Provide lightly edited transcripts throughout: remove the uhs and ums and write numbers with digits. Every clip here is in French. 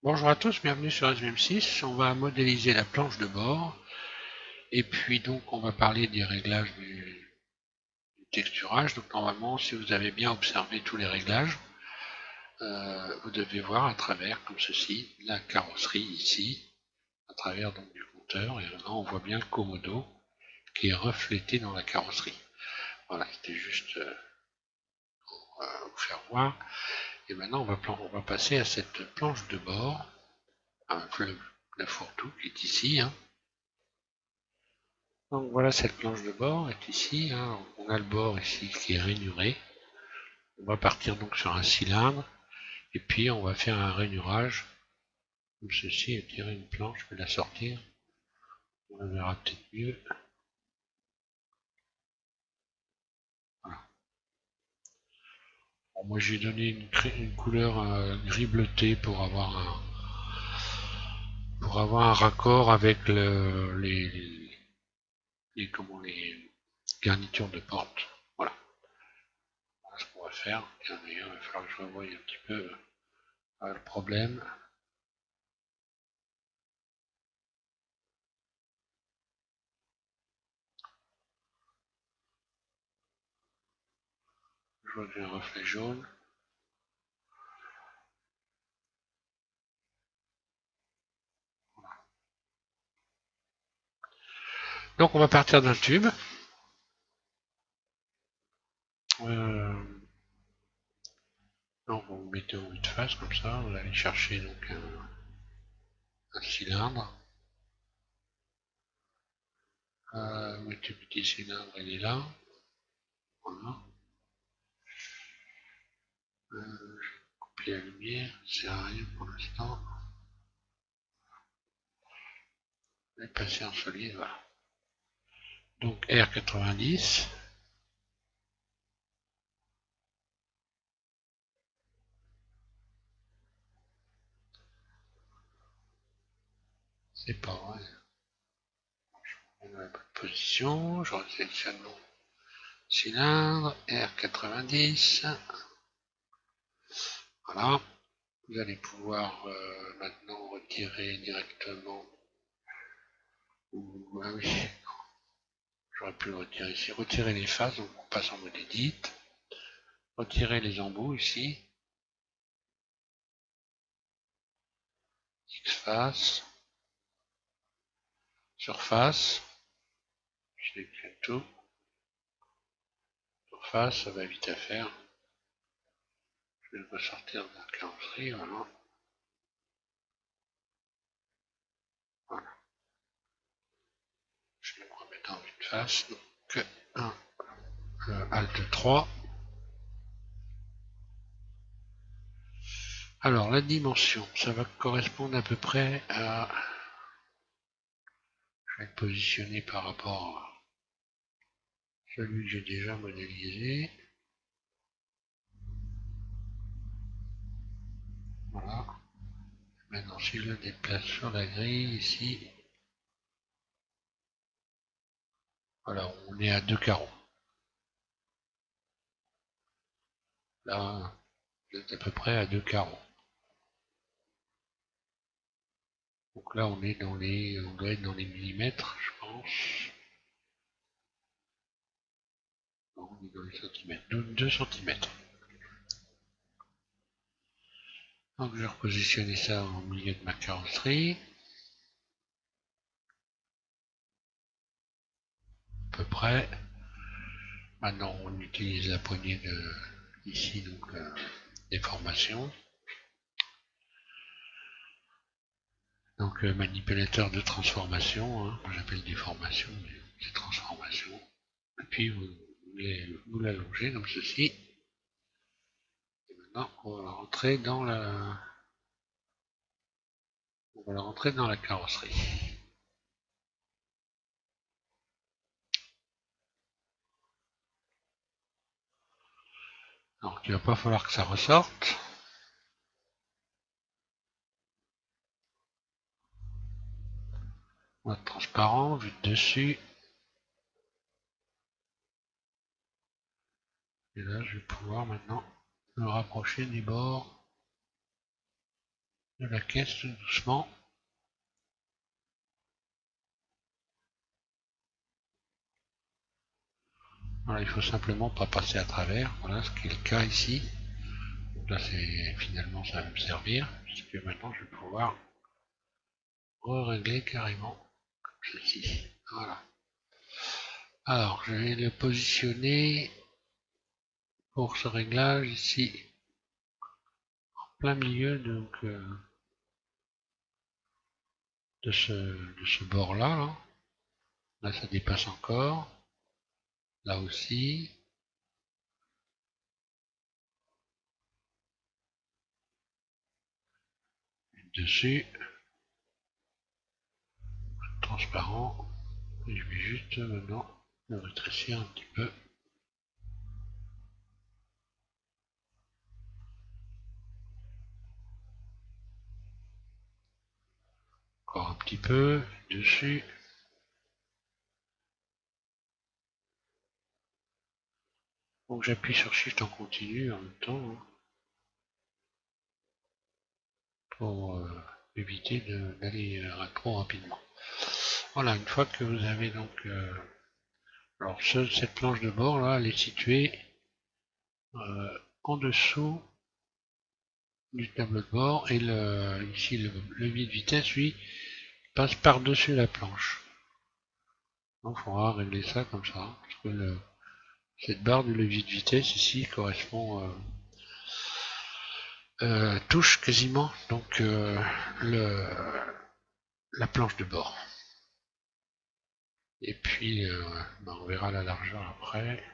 Bonjour à tous, bienvenue sur SVM6. On va modéliser la planche de bord et puis donc on va parler des réglages du texturage. Donc normalement, si vous avez bien observé tous les réglages, vous devez voir à travers, comme ceci, la carrosserie ici, à travers donc du compteur. Et là, on voit bien le commodo qui est reflété dans la carrosserie. Voilà, c'était juste pour vous faire voir. Et maintenant, on va passer à cette planche de bord, la fourre-tout qui est ici, hein. Donc voilà, cette planche de bord est ici, hein. On a le bord ici qui est rainuré. On va partir donc sur un cylindre et puis on va faire un rainurage comme ceci et tirer une planche, je vais la sortir, on la verra peut-être mieux. Voilà. Bon, moi j'ai donné une couleur gris bleuté pour avoir un raccord avec les garnitures de porte. Voilà, voilà ce qu'on va faire. Tiens, d'ailleurs, il va falloir que je revoie un petit peu le problème. Je vois que j'ai un reflet jaune. Donc on va partir d'un tube. Euh, donc vous mettez en vue de face comme ça, vous allez chercher donc un cylindre. Vous mettez le petit cylindre, il est là. Voilà. Couper la lumière, ça sert à rien pour l'instant. Et passer en solide, voilà. Donc R90. C'est pas vrai. On a la bonne position. Je resélectionne mon cylindre. R90. Voilà. Vous allez pouvoir maintenant retirer directement. Ah oui, j'aurais pu le retirer ici. Retirer les faces, donc on passe en mode edit. Retirer les embouts ici. X-face. Surface. Je sélectionne tout. Surface, ça va vite à faire. Je vais le ressortir de la carrosserie, voilà. Voilà. Je vais le remettre en vue de face. Donc, 1, Alt 3. Alors, la dimension, ça va correspondre à peu près à. Je vais le positionner par rapport à celui que j'ai déjà modélisé. Voilà. Maintenant, si je le déplace sur la grille, ici, voilà, on est à 2 carreaux. Là, vous êtes à peu près à 2 carreaux. Donc là, on doit être dans les millimètres, je pense. Non, on est dans les centimètres. 2 centimètres. Donc je vais repositionner ça au milieu de ma carrosserie. À peu près. Maintenant, on utilise la poignée de ici, donc la déformation. Donc manipulateur de transformation, hein, j'appelle déformation, mais c'est transformation. Et puis vous l'allongez comme ceci. Et maintenant, on va la rentrer dans la carrosserie. Donc il va pas falloir que ça ressorte. Mode transparent, vue de dessus. Et là, je vais pouvoir maintenant me rapprocher des bords. de la caisse tout doucement. Voilà, il faut simplement pas passer à travers, voilà ce qui est le cas ici. Donc là c'est finalement ça va me servir, puisque maintenant je vais pouvoir régler carrément comme ceci. Voilà. Alors je vais le positionner pour ce réglage ici, en plein milieu donc, de ce bord là, là. Là ça dépasse encore. Là aussi. Dessus. Transparent. Et je vais juste maintenant le rétrécir un petit peu. Encore un petit peu. Dessus. Donc j'appuie sur Shift en continu en même temps, hein, pour éviter d'aller trop rapidement. Voilà, une fois que vous avez donc... alors cette planche de bord là, elle est située en dessous du tableau de bord et ici le levier de vitesse, lui, passe par-dessus la planche. Donc il faudra régler ça comme ça, parce que cette barre du levier de vitesse ici correspond touche quasiment donc la planche de bord. Et puis on verra la largeur après.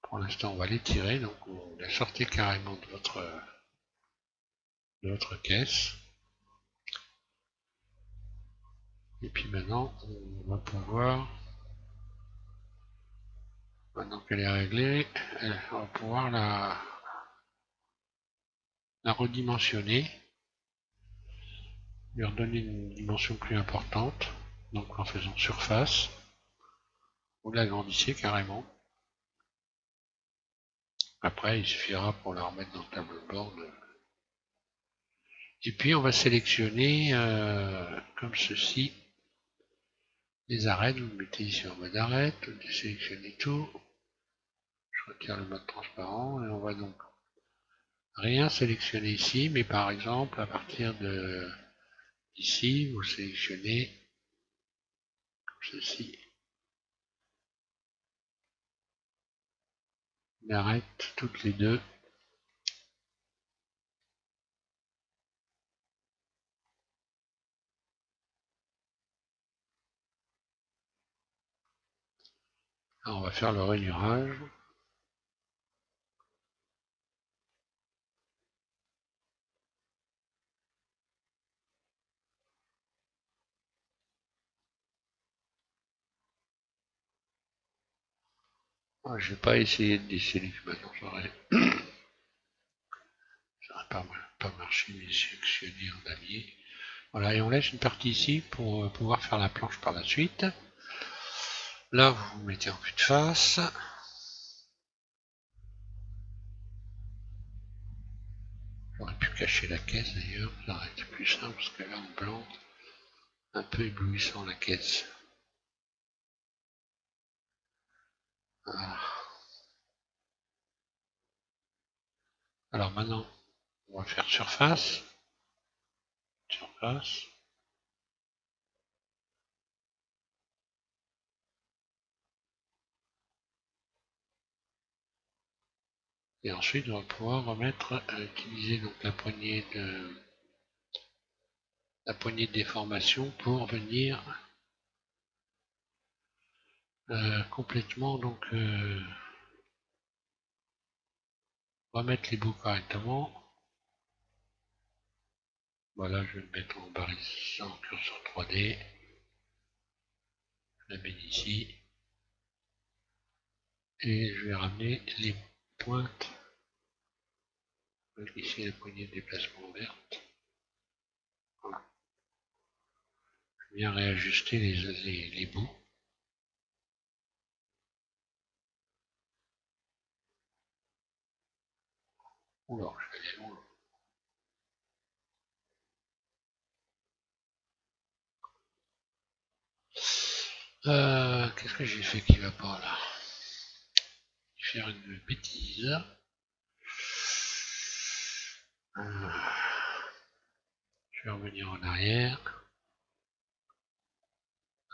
Pour l'instant on va l'étirer, donc vous la sortez carrément de votre caisse. Et puis maintenant on va pouvoir, maintenant qu'elle est réglée, on va pouvoir la redimensionner, lui redonner une dimension plus importante, donc en faisant surface. Vous l'agrandissez carrément. Après, il suffira pour la remettre dans le tableau de bord. Et puis, on va sélectionner, comme ceci, les arêtes. Vous mettez ici en mode arête, vous désélectionnez tout. Je retire le mode transparent et on va donc rien sélectionner ici, mais par exemple, à partir de ici, vous sélectionnez comme ceci. Une arête toutes les deux. Alors, on va faire le rainurage. Ah, je vais pas essayer de désélectionner, maintenant ça n'aurait pas marché, mais sélectionner en damier. Voilà, et on laisse une partie ici pour pouvoir faire la planche par la suite. Là, vous vous mettez en vue de face. J'aurais pu cacher la caisse d'ailleurs, ça aurait été plus simple parce que là en blanc, un peu éblouissant la caisse. Voilà. Alors maintenant, on va faire surface. Surface. Et ensuite, on va pouvoir utiliser donc la poignée de déformation pour venir complètement donc remettre les bouts correctement. Voilà, je vais le mettre en barisant en curseur 3D. Je la mets ici. Et je vais ramener les pointes. Donc ici, la poignée de déplacement verte. Voilà. Je viens réajuster les bouts. Oula, je vais aller loin. Qu'est-ce que j'ai fait qui va pas là? Je vais faire une bêtise. Je vais revenir en arrière.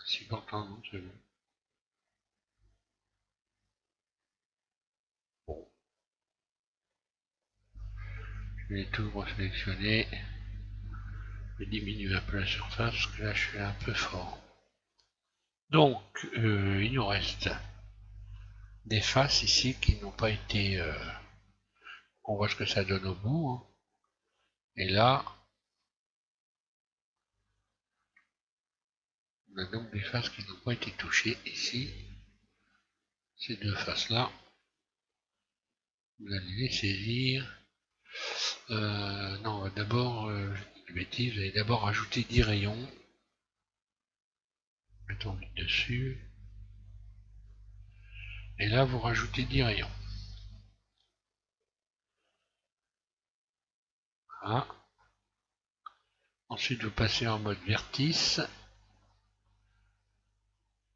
C'est important, non, c'est bon. Bon. Je vais tout resélectionner. Je vais diminuer un peu la surface parce que là je suis un peu fort. Donc, il nous reste des faces ici qui n'ont pas été... on voit ce que ça donne au bout. Hein. Et là, on a donc des faces qui n'ont pas été touchées ici. Ces deux faces-là, vous allez les saisir. Non, on va d'abord, une bêtise, vous allez d'abord ajouter 10 rayons. Mettons vite dessus. Et là, vous rajoutez 10 rayons. Voilà. Ensuite, vous passez en mode vertice,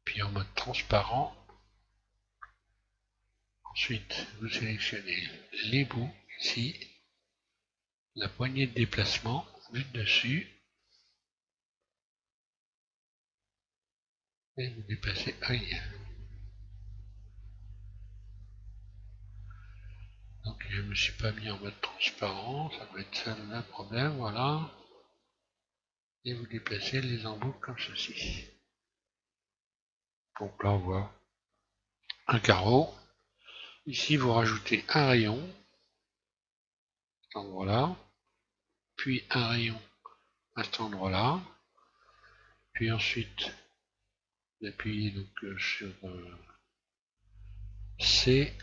puis en mode transparent. Ensuite, vous sélectionnez les bouts ici, la poignée de déplacement, vite dessus, et vous déplacez. Aïe. Donc je ne me suis pas mis en mode transparent, ça doit être ça le problème, voilà. Et vous déplacez les embouts comme ceci. Donc là on voit un carreau. Ici vous rajoutez un rayon, à cet endroit-là, puis un rayon à cet endroit-là, puis ensuite vous appuyez donc sur C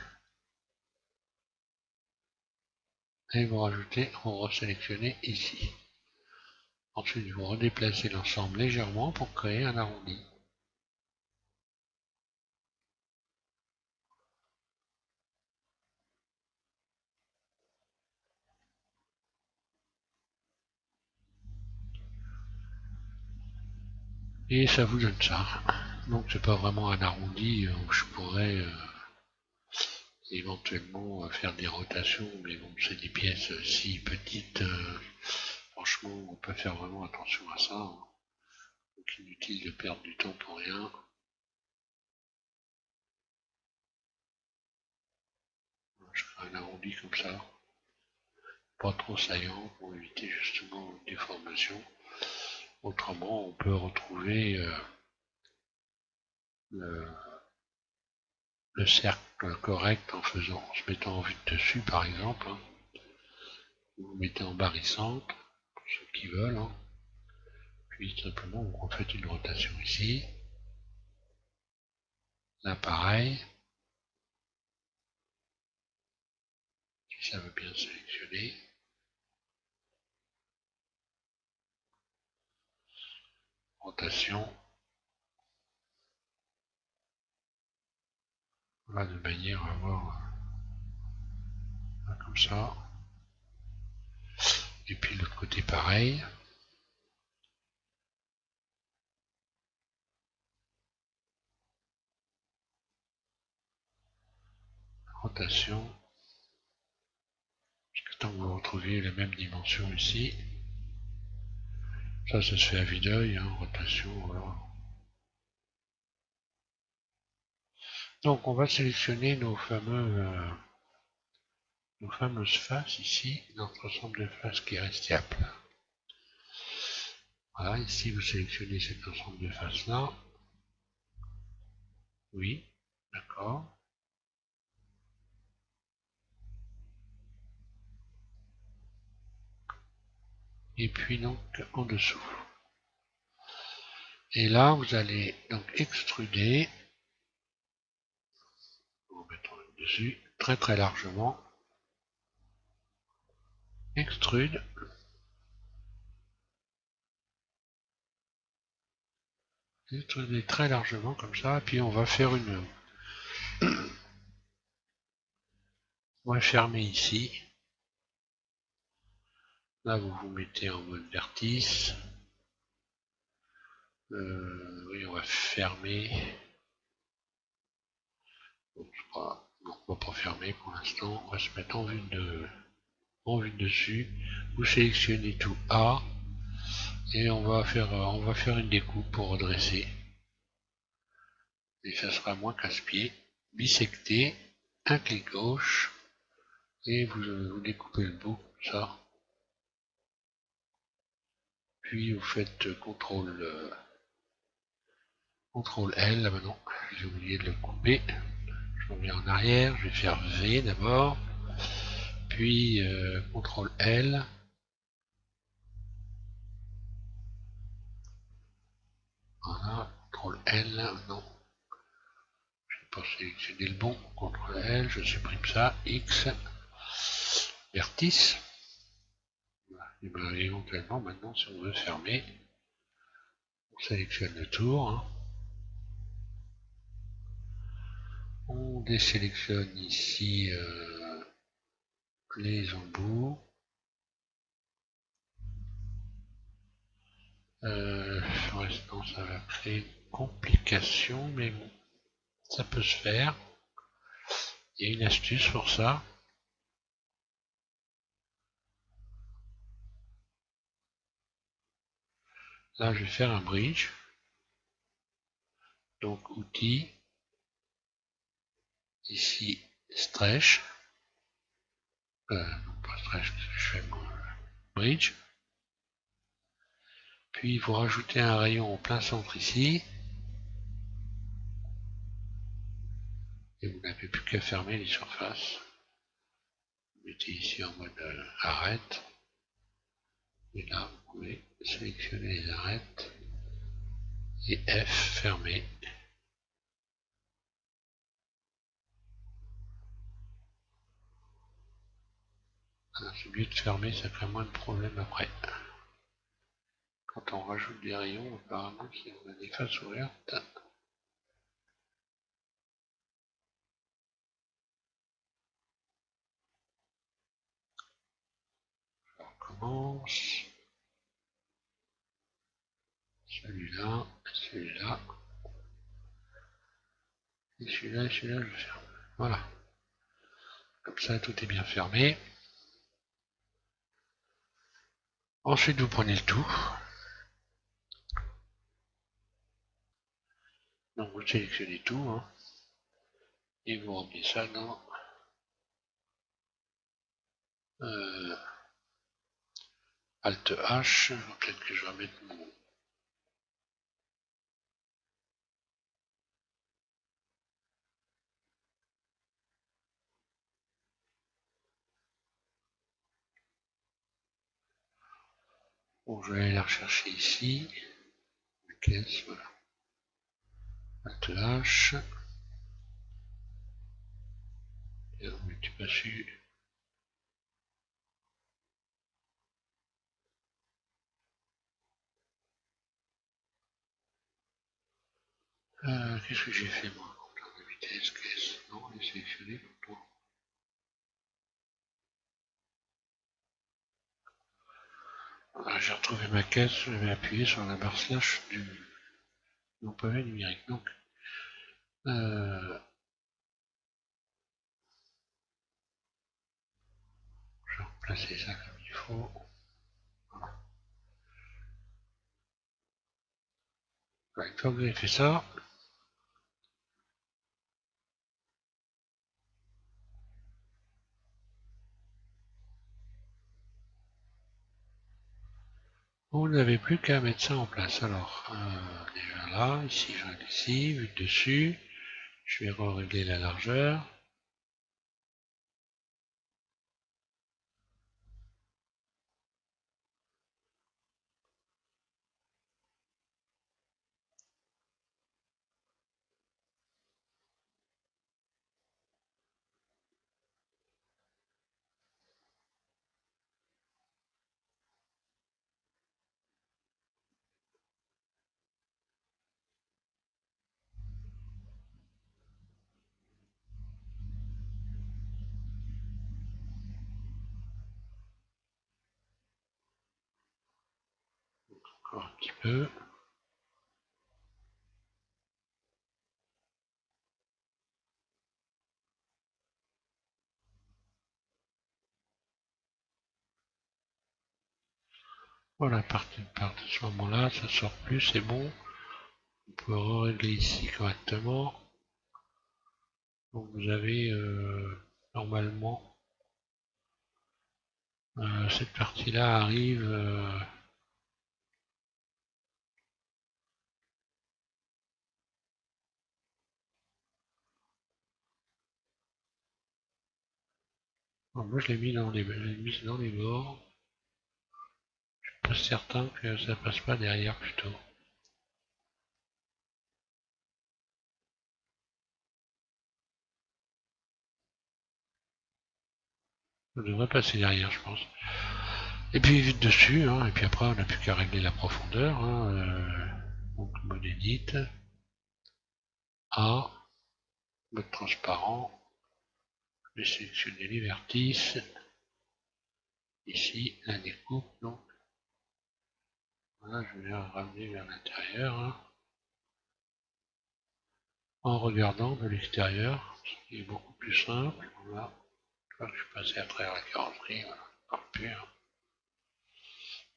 et vous rajoutez, vous resélectionnez ici. Ensuite vous redéplacez l'ensemble légèrement pour créer un arrondi. Et ça vous donne ça. Donc c'est pas vraiment un arrondi où je pourrais éventuellement faire des rotations, mais bon, c'est des pièces si petites, franchement, on peut faire vraiment attention à ça. Hein. Donc inutile de perdre du temps pour rien. Je ferai un arrondi comme ça, pas trop saillant pour éviter justement une déformation. Autrement, on peut retrouver le, le cercle correct en se mettant en vue de dessus, par exemple. Hein. Vous mettez en barycentre, pour ceux qui veulent. Hein. Puis simplement, vous refaites une rotation ici. Là, pareil. Si ça veut bien sélectionner. Rotation. Voilà, de manière à avoir comme ça. Et puis l'autre côté, pareil. Rotation. Jusqu'à temps que vous retrouviez la même dimension ici. Ça se fait à vue d'œil, hein, rotation, voilà. Donc on va sélectionner nos fameuses faces ici, notre ensemble de faces qui est resté à plat. Voilà, ici vous sélectionnez cet ensemble de faces là. Oui, d'accord. Et puis donc en dessous. Et là vous allez donc extruder, en mettant dessus, très très largement. Extrude. Extruder très largement comme ça, puis on va faire une... On va fermer ici. Là vous vous mettez en mode vertice. Oui, on va fermer. Donc, on va pas fermer pour l'instant. On va se mettre en vue dessus. Vous sélectionnez tout A et on va faire une découpe pour redresser. Et ça sera moins casse-pied. Bisecter, un clic gauche et vous découpez le bout comme ça. Puis vous faites CTRL L, là maintenant, j'ai oublié de le couper. Je reviens en arrière, je vais faire V d'abord, puis CTRL L. Voilà, CTRL L, non, je n'ai pas sélectionné le bon, CTRL L, je supprime ça, X, vertice. Voilà. Et bien éventuellement maintenant si on veut fermer, on sélectionne le tour, hein. On désélectionne ici les embouts. Pour l'instant, ça va créer une complication, mais bon, ça peut se faire. Il y a une astuce pour ça. Là, je vais faire un bridge. Donc, outils. Ici, stretch. Non, pas stretch, je fais mon bridge. Puis, vous rajoutez un rayon en plein centre ici. Et vous n'avez plus qu'à fermer les surfaces. Vous mettez ici en mode arrête. Et là, vous pouvez sélectionner les arêtes. Et F, fermer. C'est mieux de fermer, ça crée moins de problèmes après. Quand on rajoute des rayons, apparemment, on a des faces ouvertes. On commence. Celui-là, celui-là. Et celui-là, et celui-là, je ferme. Voilà. Comme ça, tout est bien fermé. Ensuite, vous prenez le tout. Donc, vous sélectionnez tout. Hein, et vous remettez ça dans Alt H. Peut-être que je vais mettre mon... Bon, je vais aller la rechercher ici. Caisse, voilà. Alt H. Et on met pas dessus. Qu'est-ce que j'ai fait moi? Compteur de vitesse, caisse. Non, on est sélectionné pourtant. J'ai retrouvé ma caisse, je vais appuyer sur la barre slash du mon pavé numérique. Donc, je vais replacer ça comme il faut. Une fois que vous avez fait ça, vous n'avez plus qu'à mettre ça en place. Alors, déjà là, ici, je règle ici, vue de dessus. Je vais régler la largeur. Encore un petit peu. Voilà, à partir de ce moment-là, ça sort plus, c'est bon. On peut régler ici correctement. Donc vous avez normalement cette partie-là arrive. Moi je l'ai mis dans les bords. Je suis pas certain que ça passe pas derrière plutôt. Ça devrait passer derrière, je pense. Et puis vite dessus, hein, et puis après on n'a plus qu'à régler la profondeur. Hein, donc mode edit, A, mode transparent, je vais sélectionner les vertices, ici la découpe, donc voilà, je vais ramener vers l'intérieur, hein, en regardant de l'extérieur, ce qui est beaucoup plus simple. Voilà, je crois que je suis passé à travers la carrosserie, voilà, encore plus. Hein.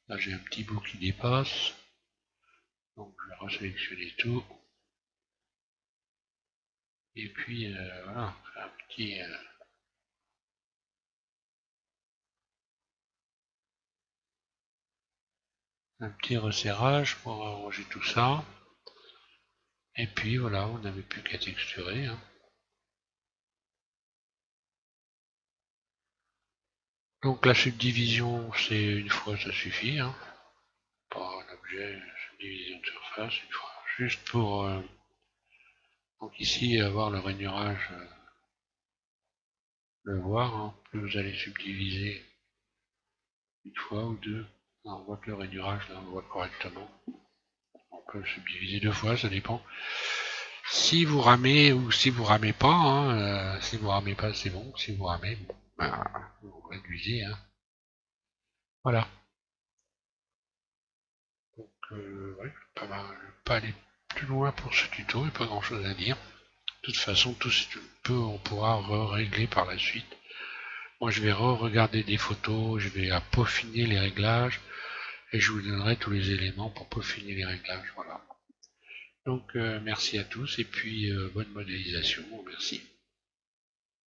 Là j'ai un petit bout qui dépasse, donc je vais resélectionner tout. Et puis voilà, un petit resserrage pour arranger tout ça. Et puis voilà, on n'avait plus qu'à texturer. Hein. Donc la subdivision, c'est une fois, ça suffit. Hein. Pas un objet, subdivision de surface, une fois. Juste pour donc ici avoir le rainurage, le voir. Hein. Plus vous allez subdiviser une fois ou deux, on voit que le rainurage, là, on le voit correctement. On peut le subdiviser deux fois, ça dépend. Si vous ramez ou si vous ramez pas, hein, si vous ramez pas, c'est bon. Si vous ramez, bon, ben, vous réduisez. Hein. Voilà. Donc, ouais, pas aller plus loin pour ce tuto, il n'y a pas grand chose à dire. De toute façon, tout ce peu, on pourra régler par la suite. Moi, je vais regarder des photos, je vais peaufiner les réglages et je vous donnerai tous les éléments pour peaufiner les réglages. Voilà. Donc, merci à tous et puis bonne modélisation. Merci.